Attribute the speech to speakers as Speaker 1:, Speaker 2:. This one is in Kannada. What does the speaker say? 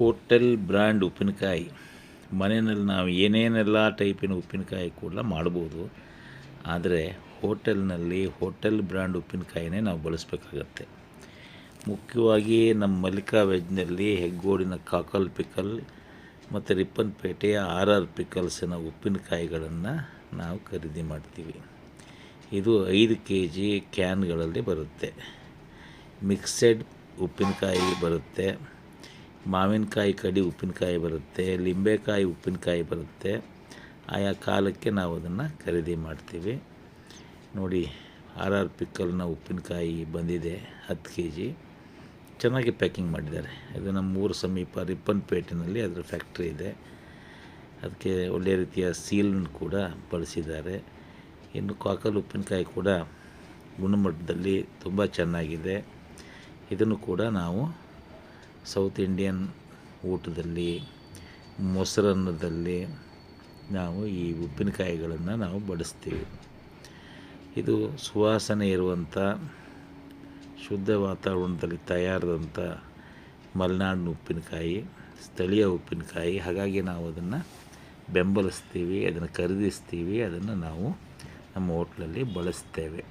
Speaker 1: ಹೋಟೆಲ್ ಬ್ರ್ಯಾಂಡ್ ಉಪ್ಪಿನಕಾಯಿ ಮನೆಯಲ್ಲಿ ನಾವು ಏನೇನೆಲ್ಲ ಟೈಪಿನ ಉಪ್ಪಿನಕಾಯಿ ಕೂಡ ಮಾಡ್ಬೋದು. ಆದರೆ ಹೋಟೆಲ್ ಬ್ರ್ಯಾಂಡ್ ಉಪ್ಪಿನಕಾಯಿನೇ ನಾವು ಬಳಸಬೇಕಾಗತ್ತೆ. ಮುಖ್ಯವಾಗಿ ನಮ್ಮ ಮಲ್ಲಿಕಾ ವೆಜ್ನಲ್ಲಿ ಹೆಗ್ಗೋಡಿನ ಕಾಕಲ್ ಪಿಕಲ್ ಮತ್ತು ರಿಪ್ಪನ್ಪೇಟೆಯ RR ಪಿಕಲ್ಸಿನ ಉಪ್ಪಿನಕಾಯಿಗಳನ್ನು ನಾವು ಖರೀದಿ ಮಾಡ್ತೀವಿ. ಇದು 5 kg ಕ್ಯಾನ್ಗಳಲ್ಲಿ ಬರುತ್ತೆ. ಮಿಕ್ಸೆಡ್ ಉಪ್ಪಿನಕಾಯಿ ಬರುತ್ತೆ, ಮಾವಿನಕಾಯಿ ಕಡಿ ಉಪ್ಪಿನಕಾಯಿ ಬರುತ್ತೆ, ಲಿಂಬೆಕಾಯಿ ಉಪ್ಪಿನಕಾಯಿ ಬರುತ್ತೆ. ಆಯಾ ಕಾಲಕ್ಕೆ ನಾವು ಅದನ್ನು ಖರೀದಿ ಮಾಡ್ತೀವಿ. ನೋಡಿ, RR ಪಿಕಲ್ನ ಉಪ್ಪಿನಕಾಯಿ ಬಂದಿದೆ 10 kg. ಚೆನ್ನಾಗಿ ಪ್ಯಾಕಿಂಗ್ ಮಾಡಿದ್ದಾರೆ. ಇದು ನಮ್ಮ ಊರು ಸಮೀಪ ರಿಪ್ಪನ್ಪೇಟೆನಲ್ಲಿ ಅದರ ಫ್ಯಾಕ್ಟ್ರಿ ಇದೆ. ಅದಕ್ಕೆ ಒಳ್ಳೆಯ ರೀತಿಯ ಸೀಲನ್ನು ಕೂಡ ಬಳಸಿದ್ದಾರೆ. ಇನ್ನು ಕಾಕಲ್ ಉಪ್ಪಿನಕಾಯಿ ಕೂಡ ಗುಣಮಟ್ಟದಲ್ಲಿ ತುಂಬ ಚೆನ್ನಾಗಿದೆ. ಇದನ್ನು ಕೂಡ ನಾವು ಸೌತ್ ಇಂಡಿಯನ್ ಊಟದಲ್ಲಿ, ಮೊಸರನ್ನದಲ್ಲಿ ನಾವು ಈ ಉಪ್ಪಿನಕಾಯಿಗಳನ್ನು ನಾವು ಬಳಸ್ತೀವಿ. ಇದು ಸುವಾಸನೆ ಇರುವಂಥ ಶುದ್ಧ ವಾತಾವರಣದಲ್ಲಿ ತಯಾರಾದಂಥ ಮಲೆನಾಡಿನ ಉಪ್ಪಿನಕಾಯಿ, ಸ್ಥಳೀಯ ಉಪ್ಪಿನಕಾಯಿ. ಹಾಗಾಗಿ ನಾವು ಅದನ್ನು ಬೆಂಬಲಿಸ್ತೀವಿ, ಅದನ್ನು ಖರೀದಿಸ್ತೀವಿ, ಅದನ್ನು ನಾವು ನಮ್ಮ ಹೋಟ್ಲಲ್ಲಿ ಬಳಸ್ತೇವೆ.